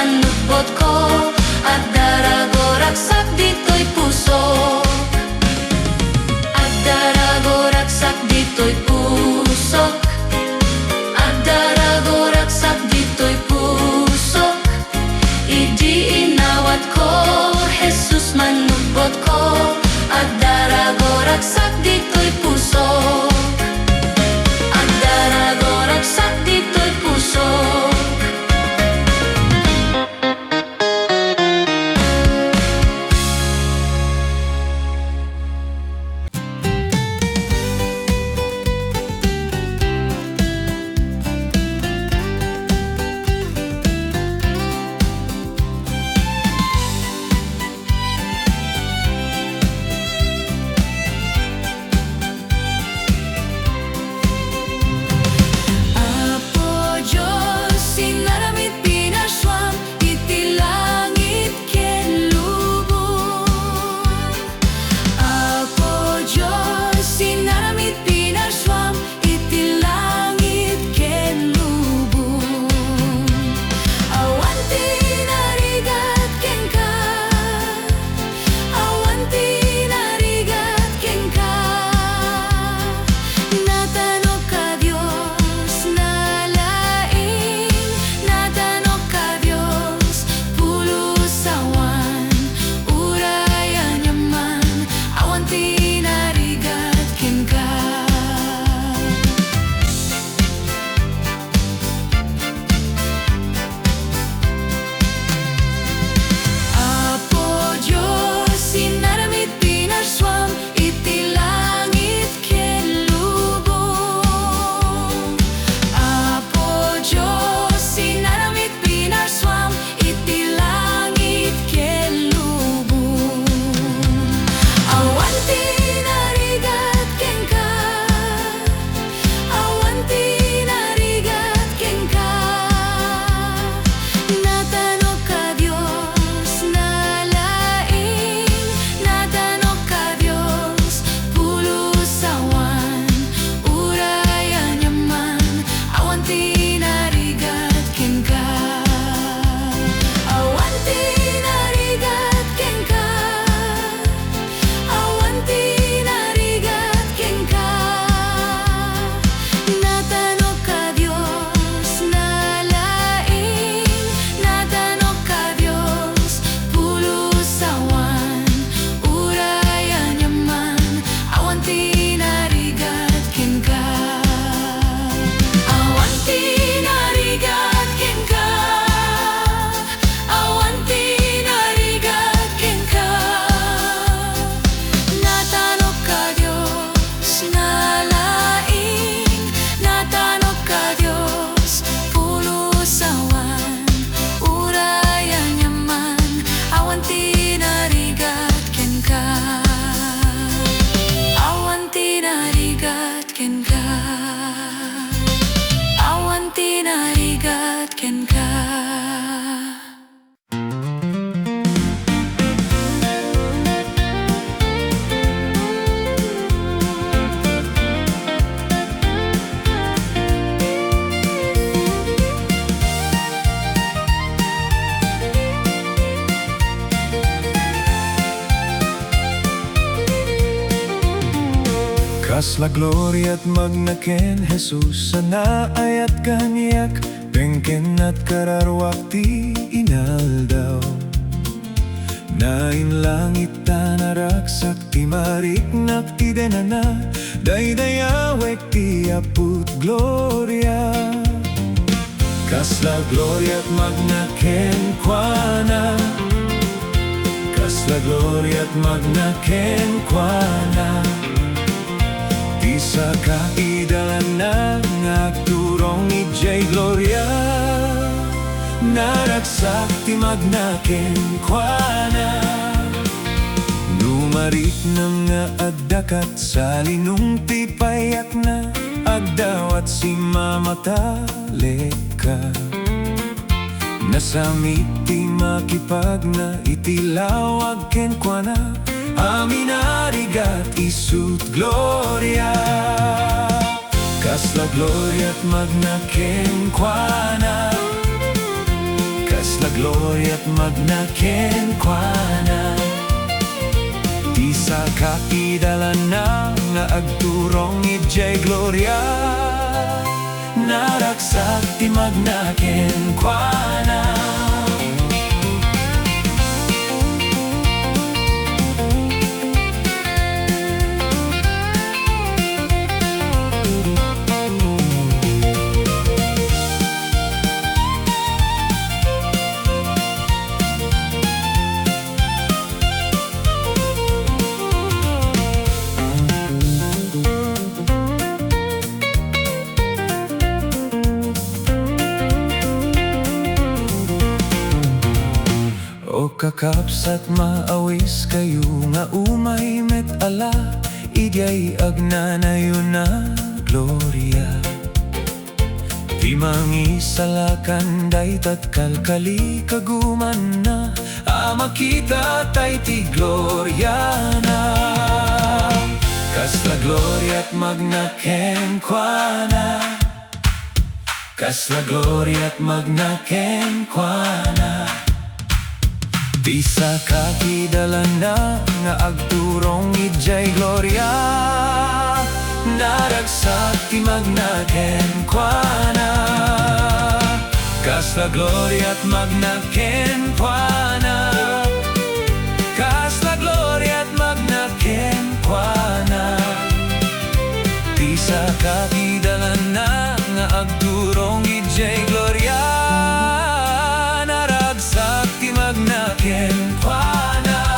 manupod ko, at darago ragsak dito'y puso. At darago ragsak dito'y pusok. At darago ragsak dito'y pusok. Idi inawat ko, Jesus manupod ko, at darago ragsak dito'y puso. At darago ragsak dito'y puso. Kas la gloria at magnaken Jesus anaay at kanyak bengken at kararwak ti inaldaw. Nain langit tanaragsak ti mariknak ti denana daydayawek ti aput gloria. Kas la gloria at magnaken kuana, kas la gloria at magnaken kuana. Sa kaidalan ng agturong ijay gloria, naragsak ti magnaken kuana. Numarik na nga addakat sa linong ti payak na agdawat si mamataleka. Nasamit ti makipag na itilawag ken kuana, amin arigat isut gloria. Kas la gloria at magnaken kuana, kas la gloria at magnakenkuana. Di sa kakidalan na nga agturong ijay gloria, naragsak ti magnakenkuana. O kakapsat maawis kayo nga umay met ala, idyay agnanayo na gloria. Di mangisalakan daytat kalkali kaguman na, makita tay ti gloria na. Kasla gloria at magnakenkuana, kasla gloria at magnakenkuana. Di sa kakidalan na nga agturong ijay gloria, naragsak ti magnakenkuana. Kasla gloria at magnakenkuana, kasla gloria at magnakenkuana. Di sa kakidalan na nga agturong ijay gloria, naragsak ti magnakenkuana.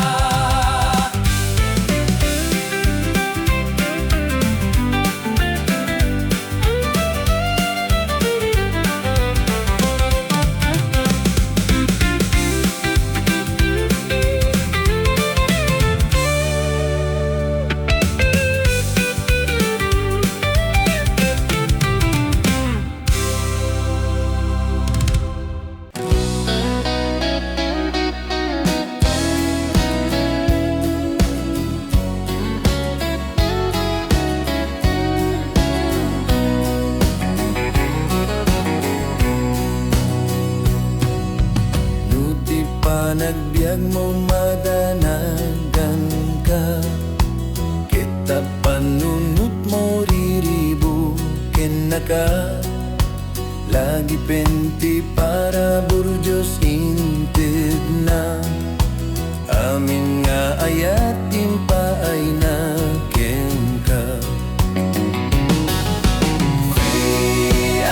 Nagbiag mo madanagan ka, kita panunot mo riribukin na ka. Lagi penti para burjos intid na, amin nga ayat timpaay na ken ka.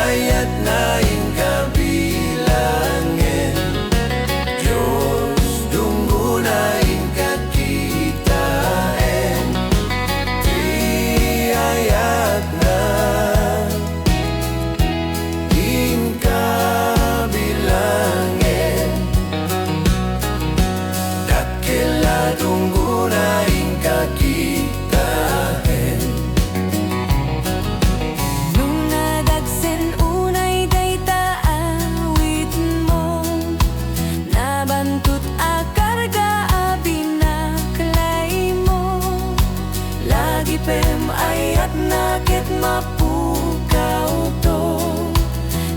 Ayat na inkabilangin, pem ayat nakit mapukaw to,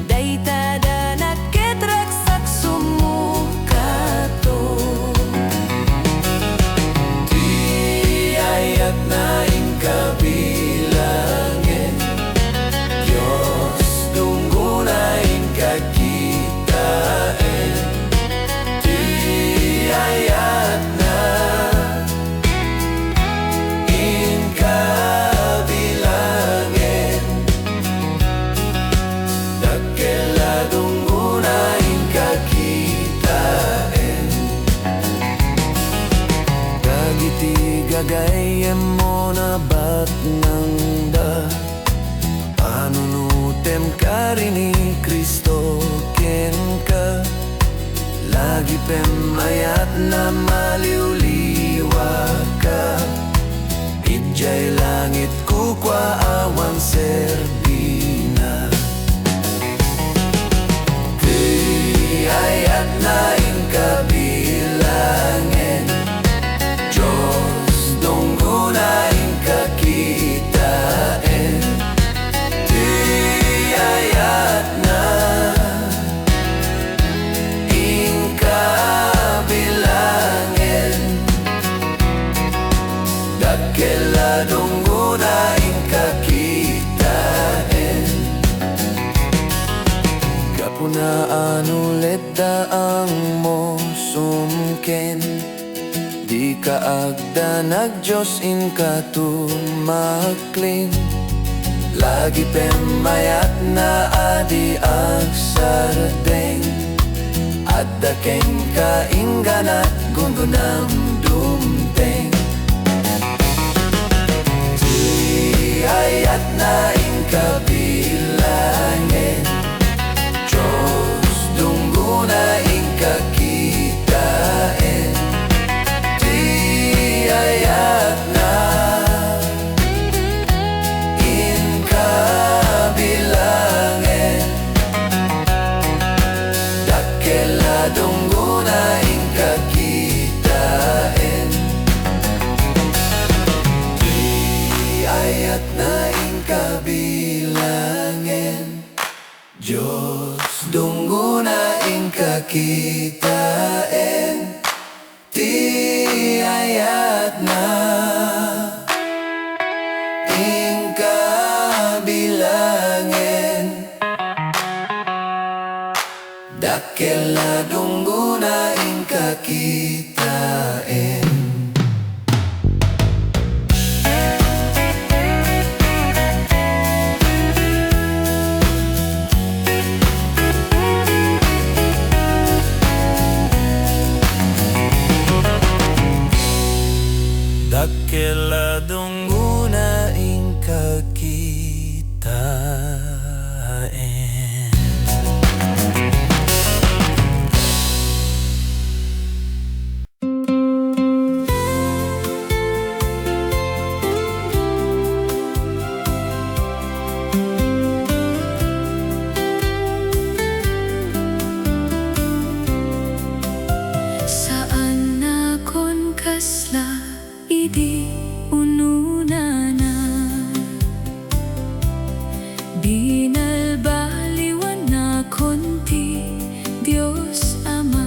dayta da nakit raksak sumuka to. Di ayat na inkabilangin, Diyos tunggu na inkakitain. Di ayat na gagayem mo na ba't nang da, panunutem ka rin ni Kristo ken ka. Lagi pem ayat na maliwliwa ka, ijay langit kukwa awang serbina. Di ayat na inkabilangin, Diyos tunggu na inkakitain. Di ayat na inkabilangin, Naan ulit daang mo sumken. Di ka agda nag-Diyos in ka tumaklin. Lagi pemayat na adi ang sardeng. At dakeng ka ingganat gungunang dumteng. Ayat na ingkabilangin. Diyos dungguna ingkakitain. Di ayat na ingkabilangin. Dakela dungguna ingkakitain. Ayat na ingkabilangin. Diyos dungguna ingkakitain. Ti ayat na ingkabilangin. Dakela dungguna ingkakitain. Dakela dungguna ingkakitain. Saan na kon kasla idi ununana. Binalbaliwan na konti Diyos Ama.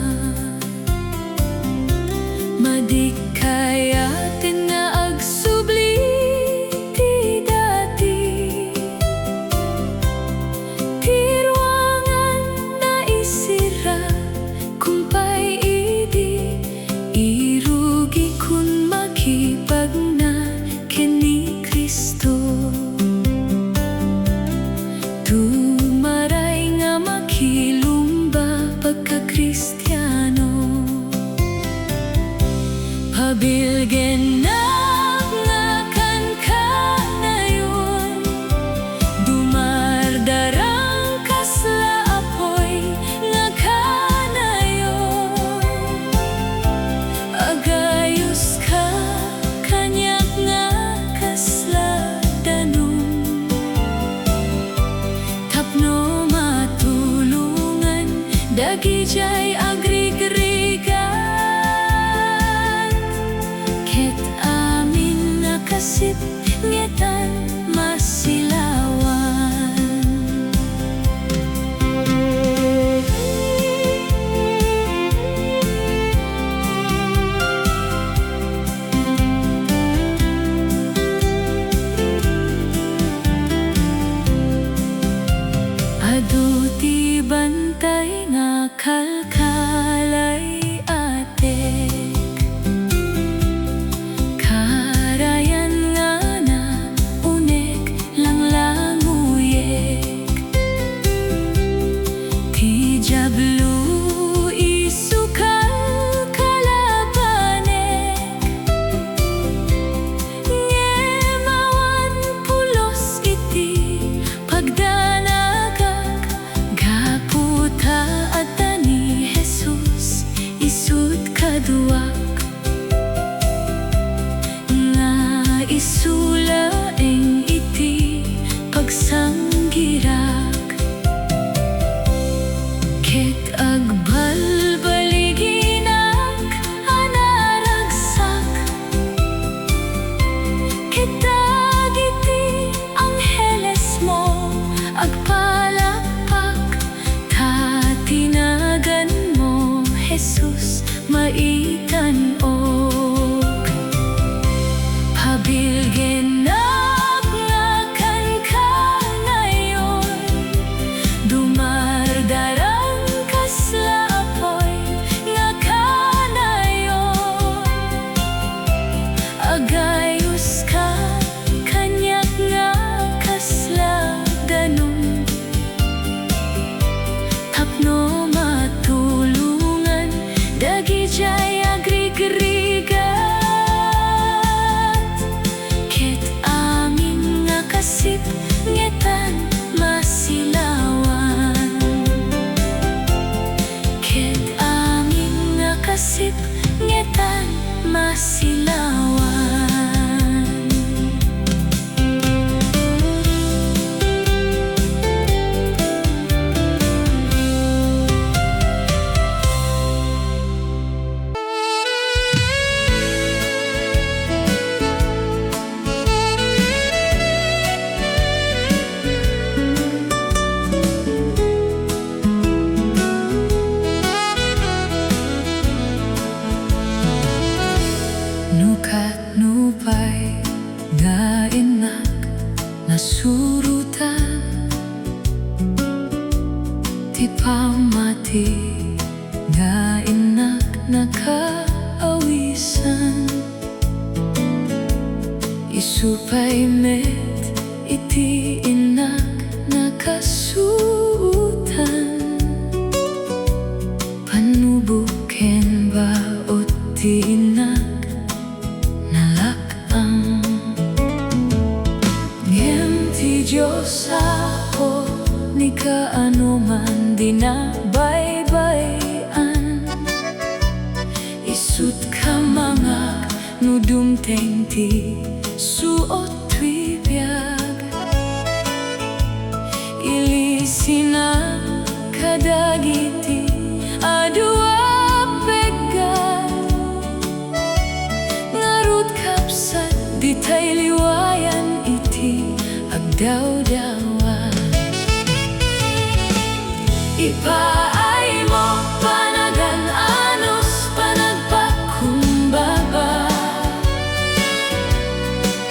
Madikayatin na agsubli ti dati. Tirwangan na isira kumpay idi. Irugi kun makipag na kini Kristo. Tumaray nga makilumba pagka-Kristiyano. Pabilgen na nga kan kanayon. Dumardarang kasla apoy nga kanayon. Agayos ka kanyak nga kasla danong. Tapno matulungan dagi jay agrig-rigan. Ket amin nakasip ngetan masilawan. Adu ti bantay nga kalkalay atek. Karayan nga na unek lang languyek. Ti jablo isukal kalabanek. Ngemawan pulos iti pagdanagak. Gaputa ata ni Jesus isut kaduak. Nga isulaeng iti pagsanggirak. Ket agbalbaliginak anaragsak. Ket dagiti angheles mo agpalakpak. Ta tinagan mo Jesus maitan-ok. Pabilgen na nga kan kanayon. Dumardara ti pamati nga inak nakaawisan. Isupay met iti inak nakasuutan. Panubuken ba o ti inak nalakang. Ngem ti Diyos ako ni kaano man dinabaybayan. Isut ka mga nudumteng ti suot twibiyag. Ilisina kadagiti adua pegat. Ngarut kapsat ditay liwayan iti agdaw-dawan. Ipaay mo panagan anos panagpakumbaba.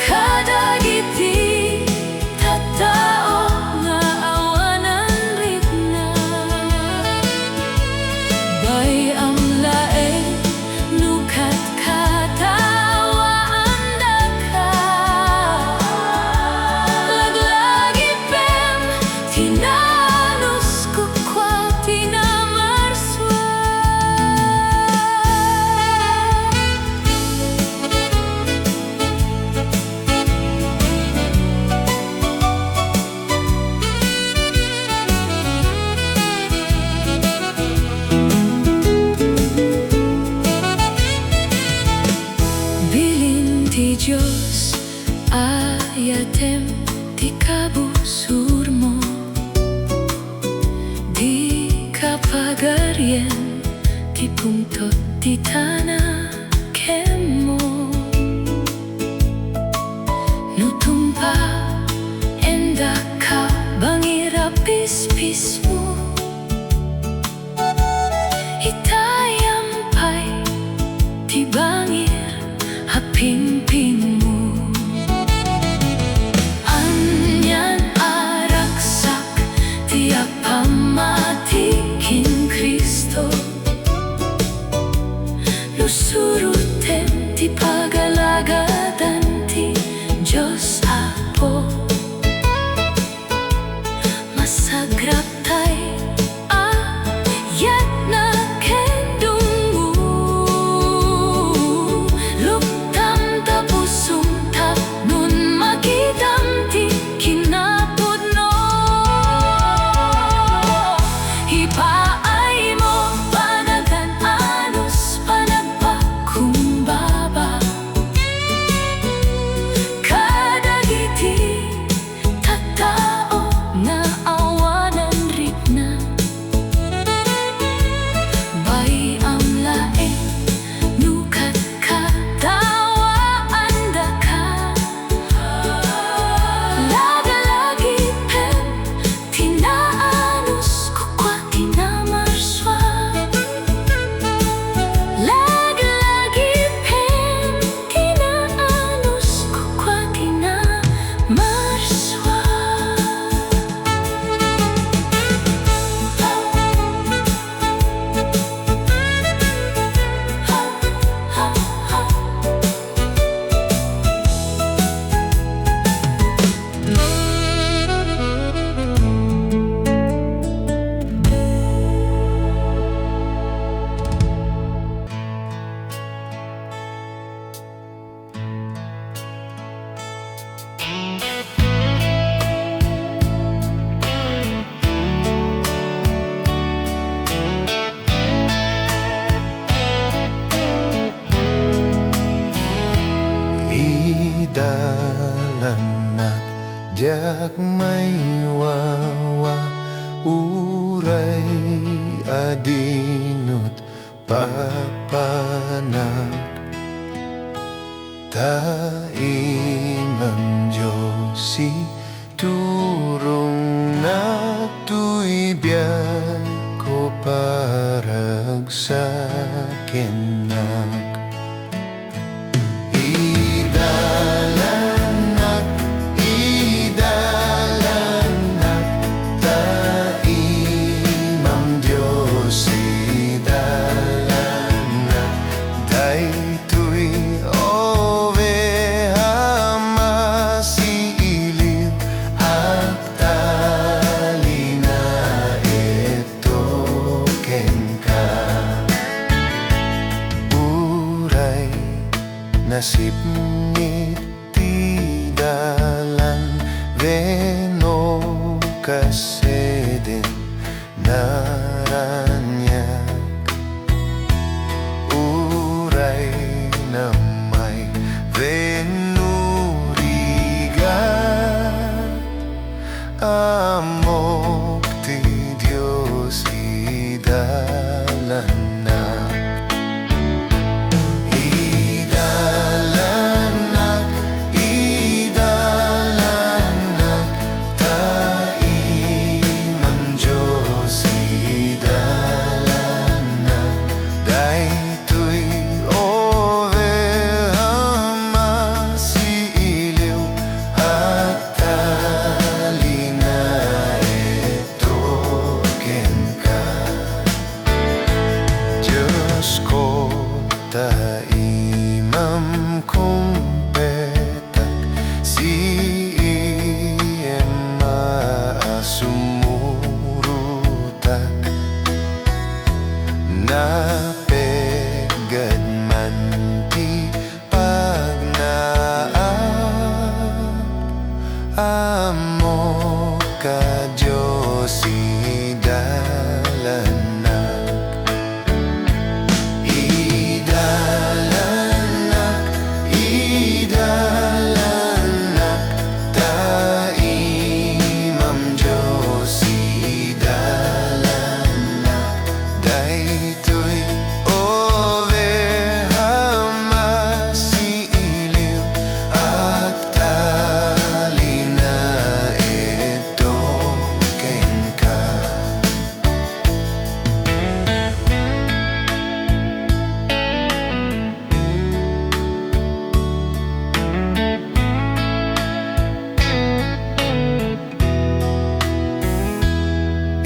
Kadagiti tattao nga awanan rikna. Bay ang laeng nukat katawaan daka. Laglagi pem tinanos kukwa tinamarswa. Bilin ti Diyos ayatem ti kabusur mo. Di kapagaryen ti pungtot ti tanakem mo. Nutumpa enda ka bangirapis-pis mo. Itayampay ti bangir hapimping mo. Anyan araksak ti apamatikin Kristo. Lusuruten ti pagalagadan ti Diyos Apo. Masagrap tay ayat na kendungu. Luptam tapusum tap nun makidam ti kinapudno. Ipaay mo panagan anos panagpakumbaba. Kadagiti tattao nga awanan rikna. Bay ang laeng nukat katawaan daka. Lagalagi pem tinaanos kukwa tinamarswa. Lagalagi pem tinaanos kukwa tinamarswa. Idalanak diak may wawa. Uray adinot papanak. Taimang Diyosi turong na tuibiyag ko parag sa kenak. Idalanak, idalanak, taimang nasip ti dalan veno kaseden naranyak uray na may venurigan amok ti Diyos idalanak idalanak idalanak taimang Diyos idalanak daytoy overhama si iliw at talina ito kenka Diyos ko taimam kong petak si iyem maasumurutak napegad man ti pagnaap amo ka Diyos idalanak idalanak idalanak taimam Diyos idalanak daytoy overhama si iliw at talina ito kenka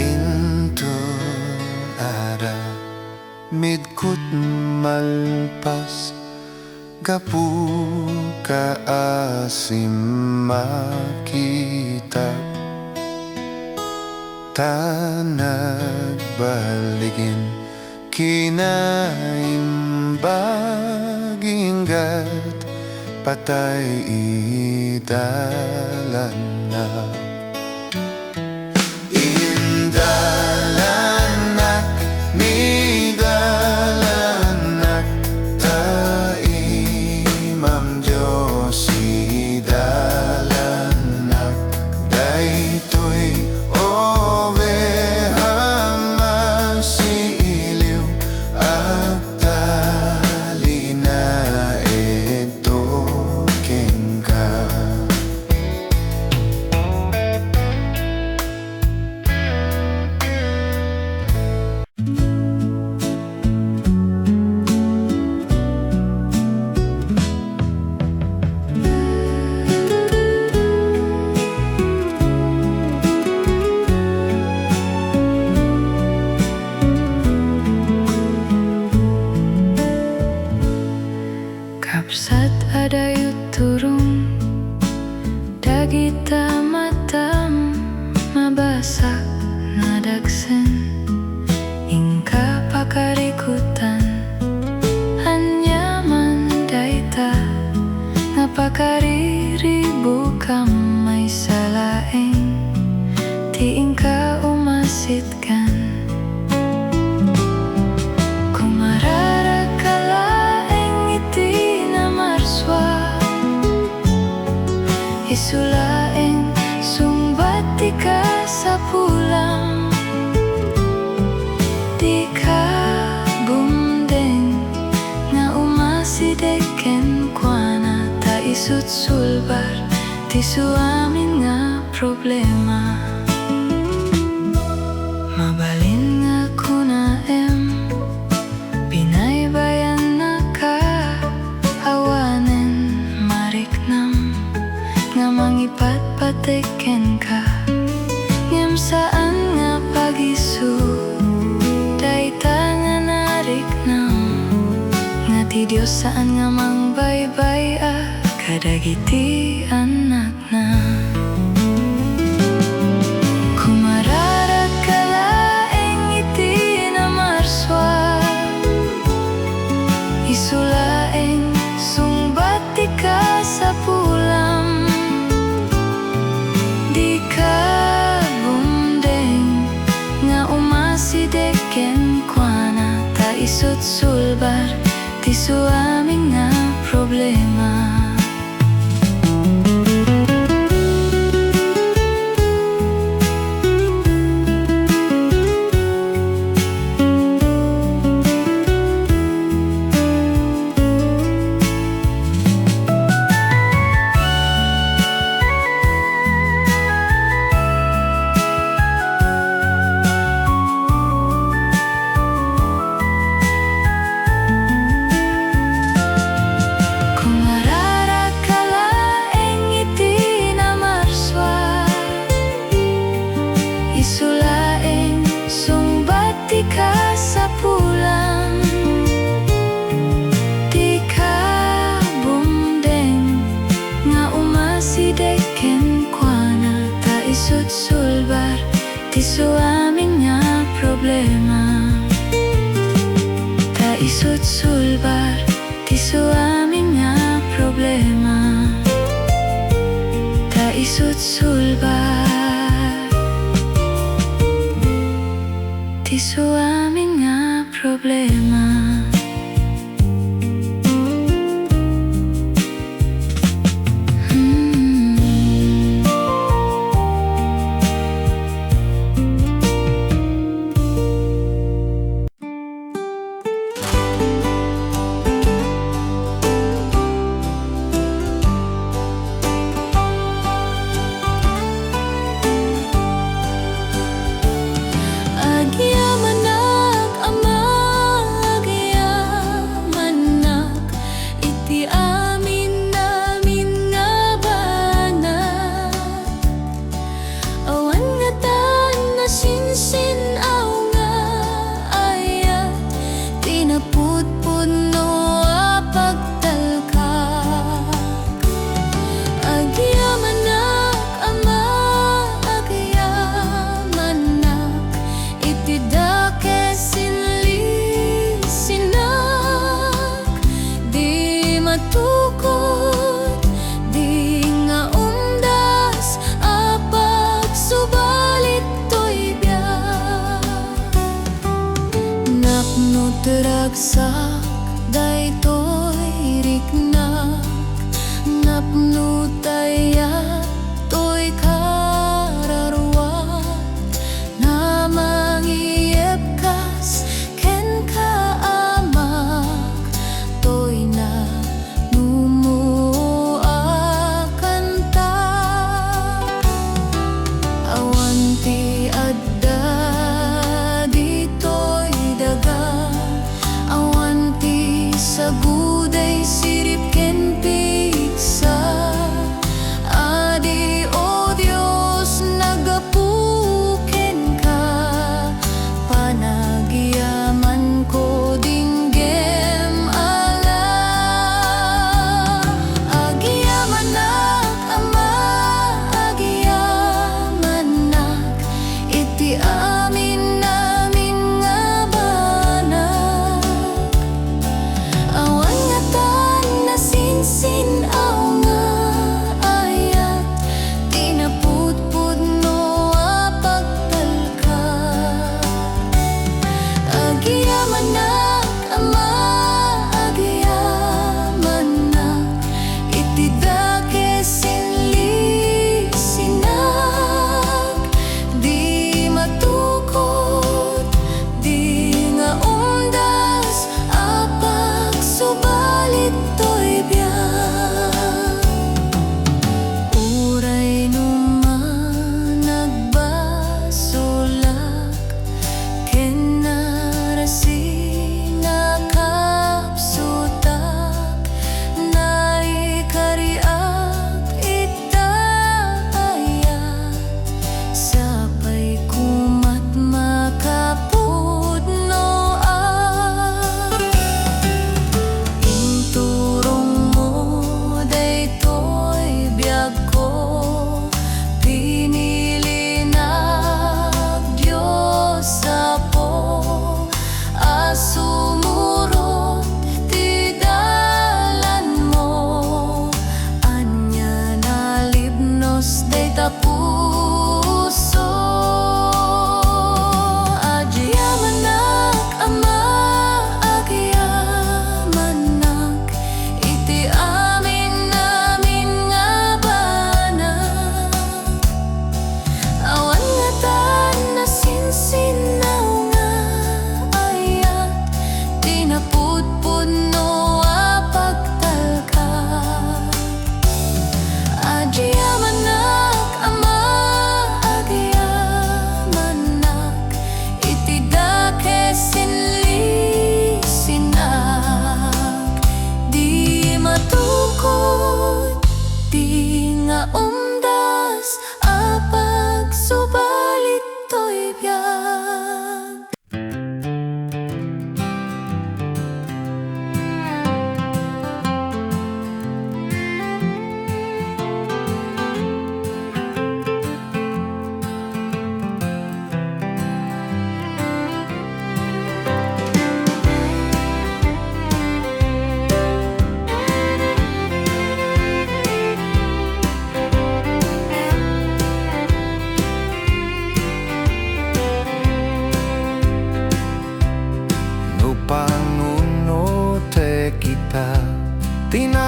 Intul ara midkut malpas gapu ka asim makita tanag baligin kinaimbaginggat patay idalanak indalanak nidalanak taimam Diyos idalanak daytoy overhama si iliw at talina ito kenka Kapsat adayut turung dagita matam mabasak nadagsen ingka pakarikutan anyaman daita ngapakariribu kamay salaeng ti ingka umasitkan isulaeng sumbat di ka sa pulang di ka bumdeng nga umasideken kuana ta isut sulbar ti suamin nga problema mabalin nga kunaem pinaybayan na ka awanen mariknam nga mangipat pateken ka ngem saan nga pagisu dayta nga nariknam nga ti Diyos saan nga mangbaybay kadagiti anak na kumararat ka laeng iti na marswa isulaeng sungba umasideken kuana ta isut sulbar ti suaming nga problema. Isulaing sumbat di ka sa pulang, di ka bumdeng nga umasideken kuana ta isut sulbar ti suaming nga problema. Ta isut sulbar ti suaming nga problema. Ta isut sulbar ti suaming nga problema. Agyamanak ama, agyamanak iti amin namin nga banak. Awan nga tan na sinsin aw nga ayat tinapudpud no apagtalkak. Agyamanak ama, agyamanak iti dake sinlisinak. Di matukod, di nga umdas apag subalit to'y biyak. Napno teragsak daytoy riknak, napno tayat to'y kararwat na mangiyepkas ken kaamak to'y na numuakan ta. Awan ti adda dito'y daga, awan ti saguday sirip ken piksa,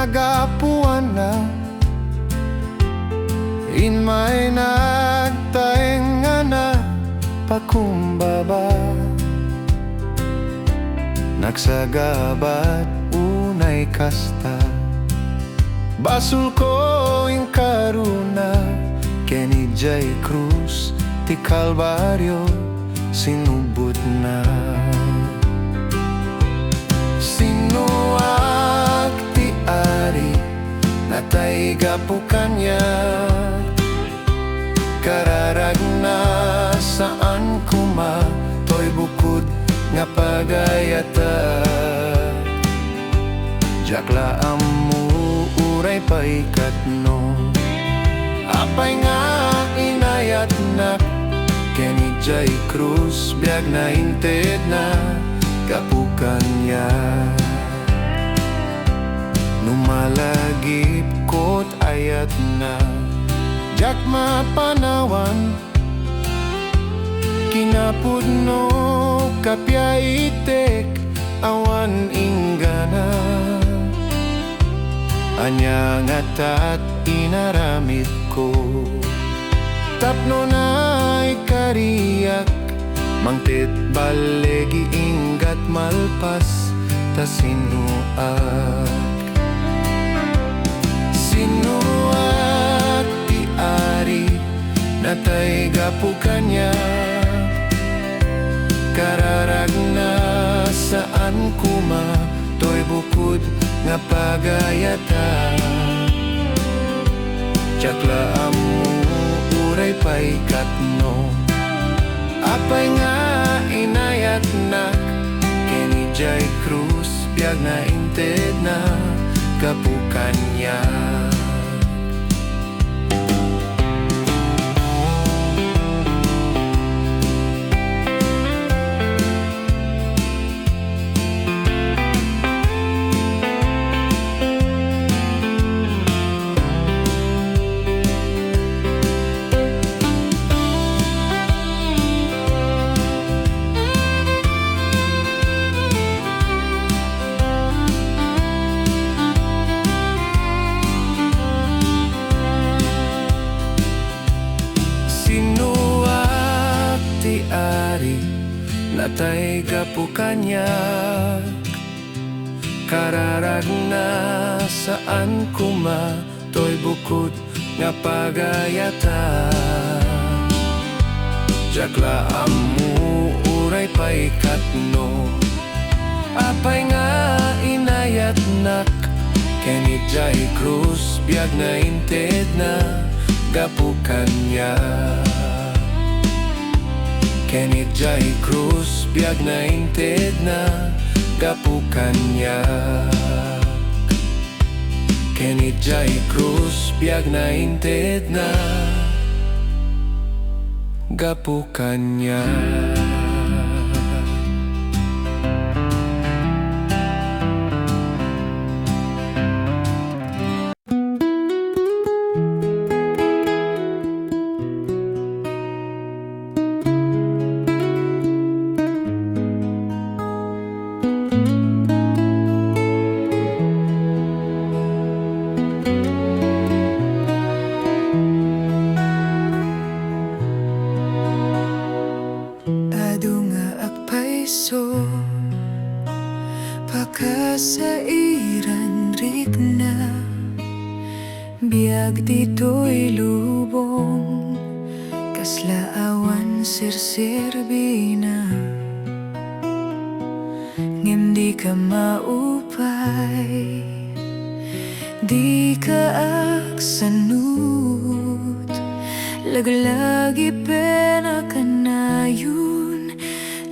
nagapuan na in may nagtaenga na pakumbaba nagsagabat unay kasta basul ko in karuna Kenny J. Cruz ti Calvario sinubot na sinuak ti ari natay gapukanya kararag na saan kuma toy bukod nga pagayata jakla amu uray paikat no apay nga inayat na Kenny J. Cruz biag na inted na kapukanya numalagip kot ayat na jak mapanawan kinapudno kapyaitek awan inggana anyang atat inaramid ko tapno na ikariyak mangtit balegi inggat malpas ta sinuak ti ari natay gapukanya kararag na saan kuma toy bukod nga pagayata jakla amu uray paikat no apay nga inayat na Kenny J. Cruz biag na inted na kapukanya natay gapukanya kararag na saan kuma toy bukod nga pagayata jakla amu uray paikat no apay nga inayat nak Kenny J. Cruz biag na inted na gapukanya Kenny J. Cruz biag na inted na gapukanya Kenny J. Cruz biag na inted na gapukanya Pakasairan rikna biag dito'y lubong kaslaawan sirsirbina ngem di ka maupay di ka aksanut laglagi pena kanayun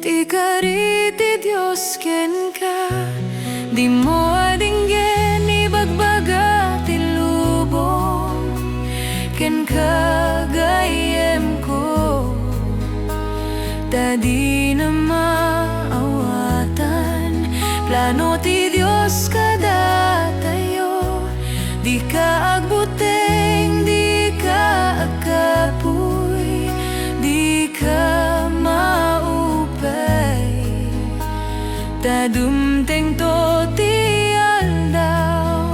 di kariti Diyos ken ka di mo adinggen ibagbaga ti lubong ken kagayem ko ta di na maawatan plano ti Diyos kada tayo di ka agbuteng di ka agkapoy di ka maupay ta dumteng to ti aldaw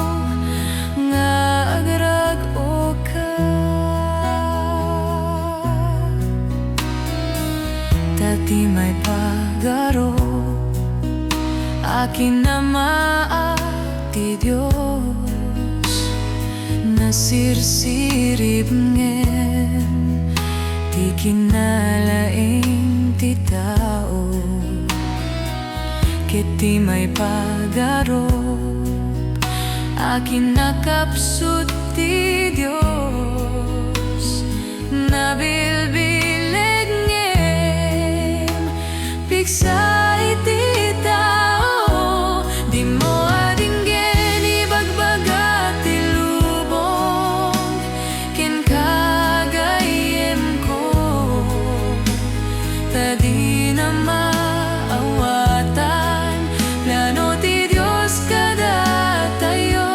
pagaro, akin na maati Diyos, nasirsirib ngem, ti kinalaing ti tao, kiti may pagaro, akin nakapsut ti Diyos, nabilbilig ngem, piksa iti tao, di mo adinggen ibagbaga ti lubong, ken kagayem ko, ta di na maawatan, plano ti Diyos kada tayo,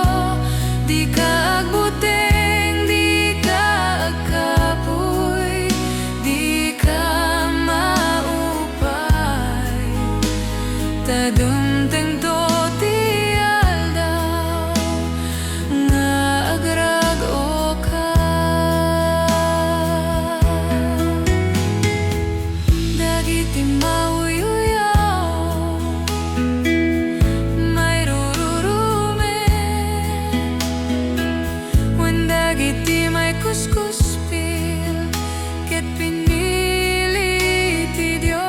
di ka agbuteng, di ka agkapoy, di ka maupay, ta dumteng to ti aldaw, nga agrag-o ka. Dagiti mauyuyaw, may rururumen, wen dagiti may kuskuspil, ket pinili ti Dios,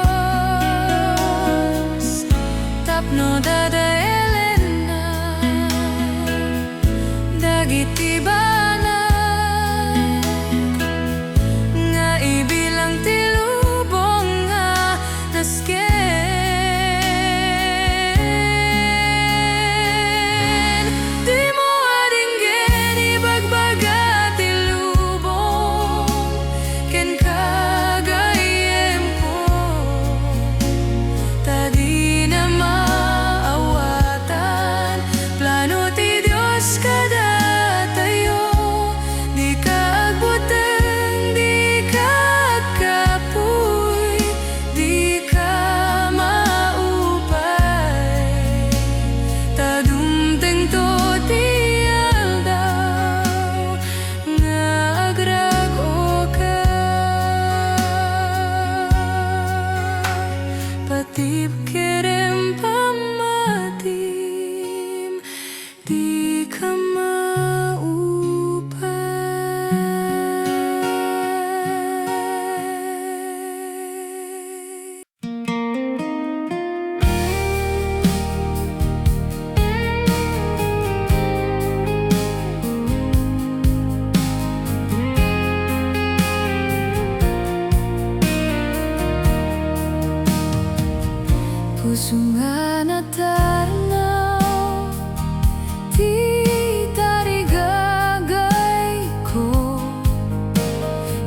tapno dadaelen na dagiti banag, nga ibilang ti lubong nga nasken, di mo adinggen ibagbaga ti lubong, ken kagayem ko, ta di na maawatan, plano ti Diyos kada tayo, di ka agbuteng, di ka agkapoy, di ka maupay, ta dumteng to ti aldaw, nga agrag-o ka. Patib kerem pamatim, di ka maupay. Puso nga natarnaw, ti tarigagay ko,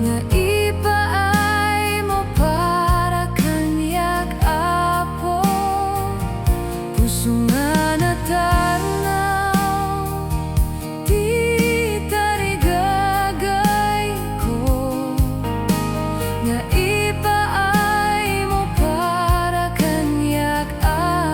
nga ipaay mo para kanyak apo. Puso nga natarnaw, ti tarigagay ko, nga ipaay mo para kanyak apo.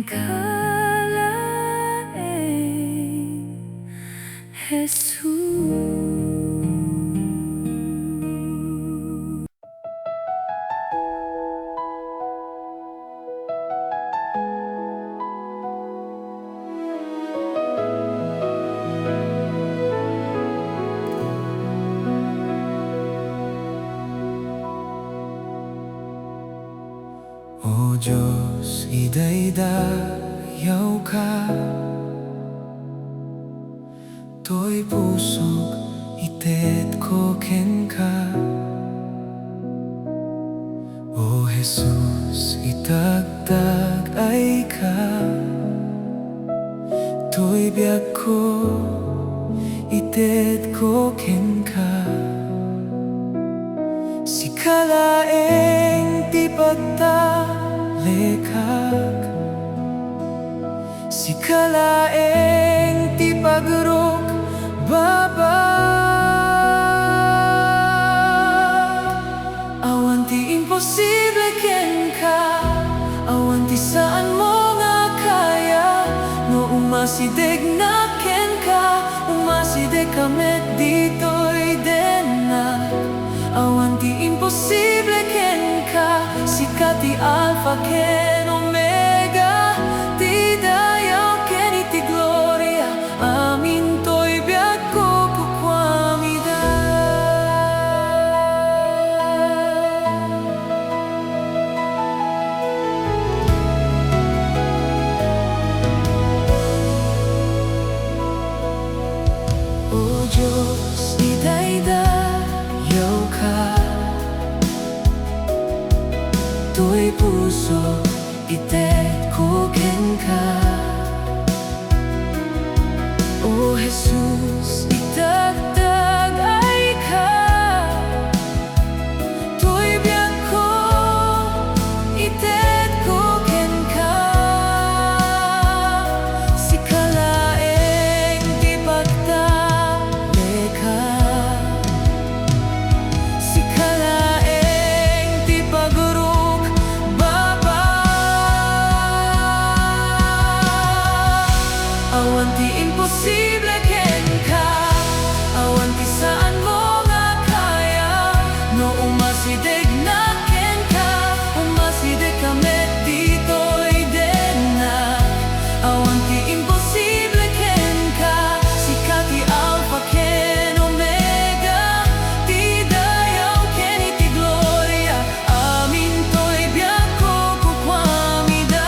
kalaing Jesus. O Diyos, idaydayaw ka, to'y pusok ited ko ken ka. O Jesus, itagtag ay ka, to'y biag ko ited ko ken ka. Si kalaeng ti pagtalekak, si kalaeng ti pagrok baba. Awan ti imposible ken ka, awan ti saan mo nga kaya. No umasideg na ken ka, umasideg kamet dito'y denak. Awan ti imposible ken ka, sikat ti Alpha ken Omega, ti dayaw ken iti gloria. Amin to'y biag ko kukwamida. O Diyos, idaydayaw ka, to'y puso ited ko ken ka. O Jesus, itagtag ay ka, to'y biag ko ited ko ken ka. Si kalaeng di pagtaleka, si kalaeng di pagrok baba. Awan ti imposible ken ka, awan ti saan mo nga kaya. No umasideg na ken ka, umasideg kamet dito'y denak. Awan ti imposible ken ka, sikat ti Alpha ken Omega, ti dayaw ken iti gloria. Amin to'y biag ko kukwamida.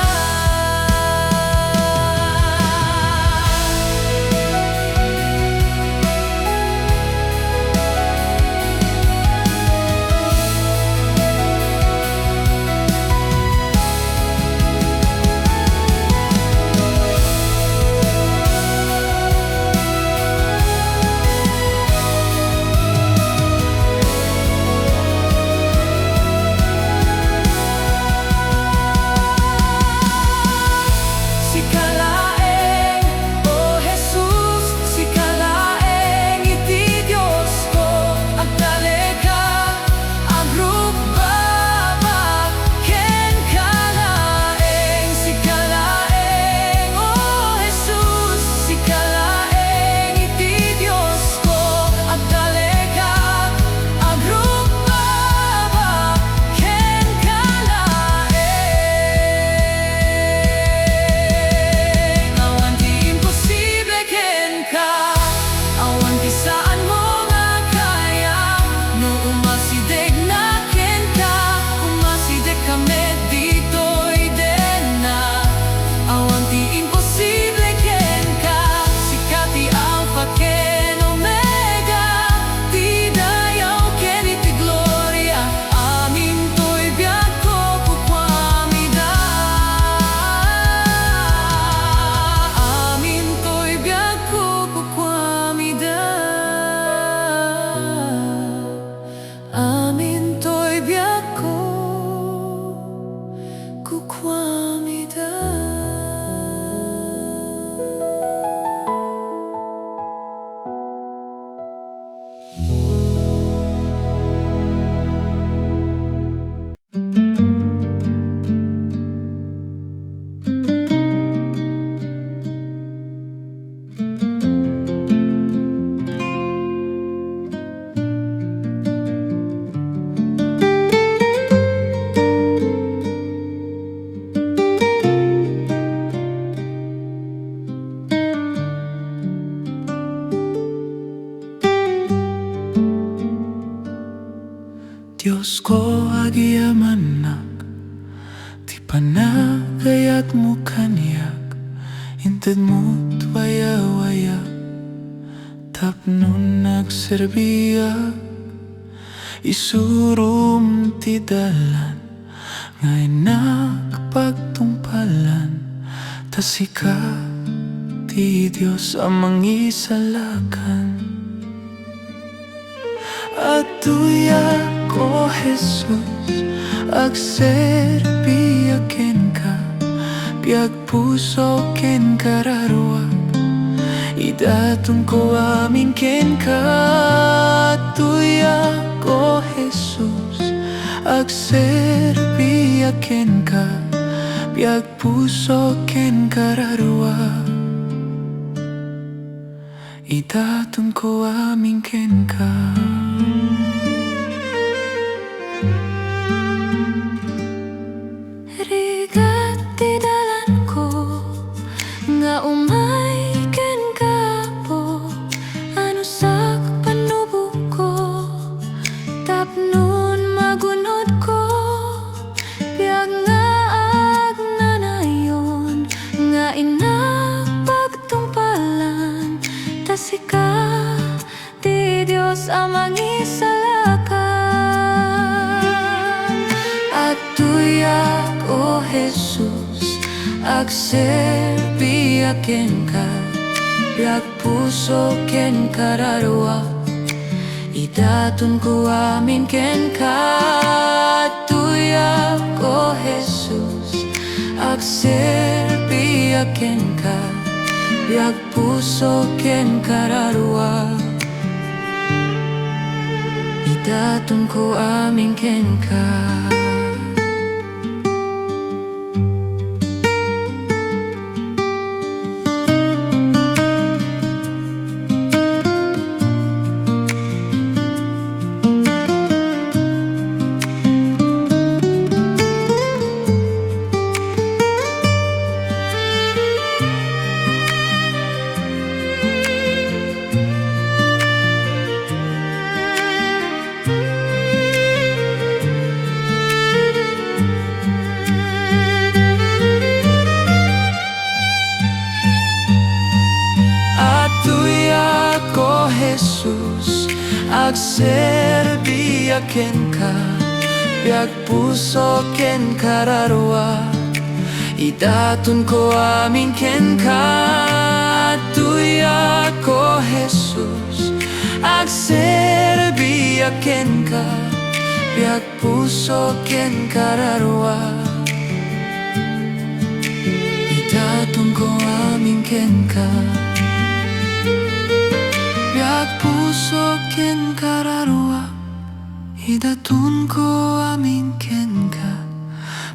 Si kalaeng, O Jesus, si kalaeng iti Diyos ko, agtaleka, agrubaba, ken kalaeng. Si kalaeng, O Jesus, si kalaeng iti Diyos ko, agtaleka, agrubaba, ken kalaeng. Awan ti imposible ken ka, awan ti saan mo nga kaya. No umasideg na ken ka, umasideg kamet dito'y denak. Awan ti imposible ken ka, sikat ti Alpha ken Omega, ti dayaw ken iti gloria. Amin to'y biag ko kukwamida. Amin to'y biag ko kukwamida. Amin to'y biag ko kukwamida. Panagayat mo kanyak, inted mo't waya-waya, tapnon nagserbiyak, isurum ti dalan, ngay nakapagtungpalan, tasika ti Diyos amang isalakan. Atuya ko Jesus, agserbiya ken ka, biag puso ken kararwa, idatun ko amin ken ka. Atuya ko Jesus, agserbiya ken ka, biag puso ken kararwa, idatun ko amin ken ka. Rigat ti dalan ko, nga umay ken ka po, ano sak panubo ko, tapnon magunod ko, biag nga agnanayon, nga inak pagtungpalan, tasika ti Diyos amang isalakan. Atuya ko Jesus, agserbiya ken ka, biag puso ken kararwa, idatun ko amin ken ka. Atuya ko Jesus, agserbiya ken ka, biag puso ken kararwa, idatun ko amin ken ka. Atuya ko Jesus, agserbiya ken ka, biag puso ken kararwa, idatun ko amin ken ka. Atuya ko Jesus, agserbiya ken ka, biag puso ken kararwa, idatun ko amin ken ka. Biag puso ken kararwa, idatun ko amin ken ka,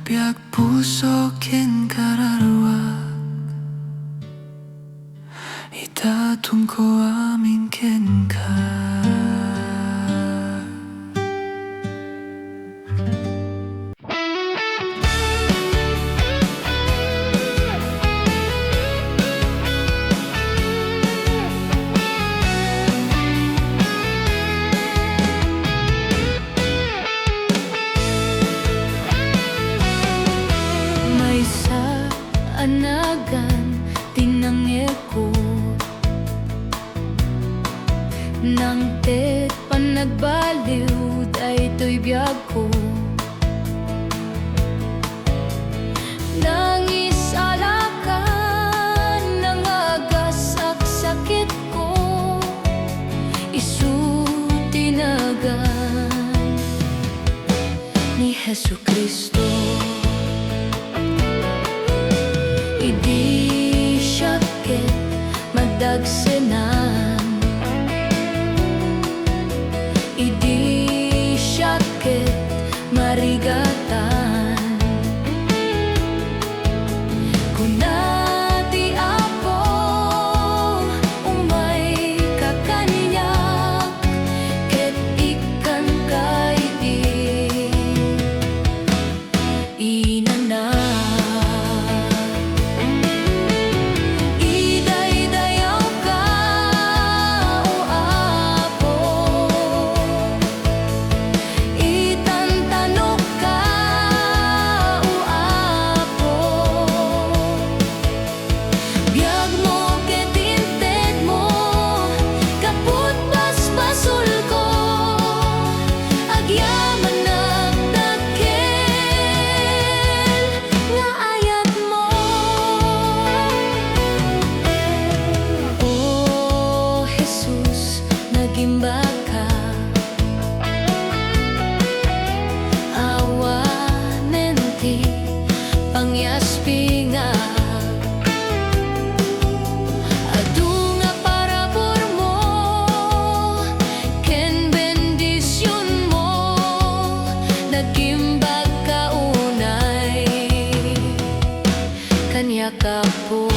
biag puso ken kararwa, idatun ko amin ken ka. May sa anagan tinangil ko, nang tet panagbaliw daytoy biyag ko, nang isalakan nang agasak sakit ko, isu tinagan ni Jesucristo. Idi syakit madagsenan, idi syakit marigatan, kunati apo umay kakanyak, ket ikan kaidi inana. Idaydayaw ka yaspinga adunga para por mo ken bendisyon mo nagimbag kaunay kanya kapo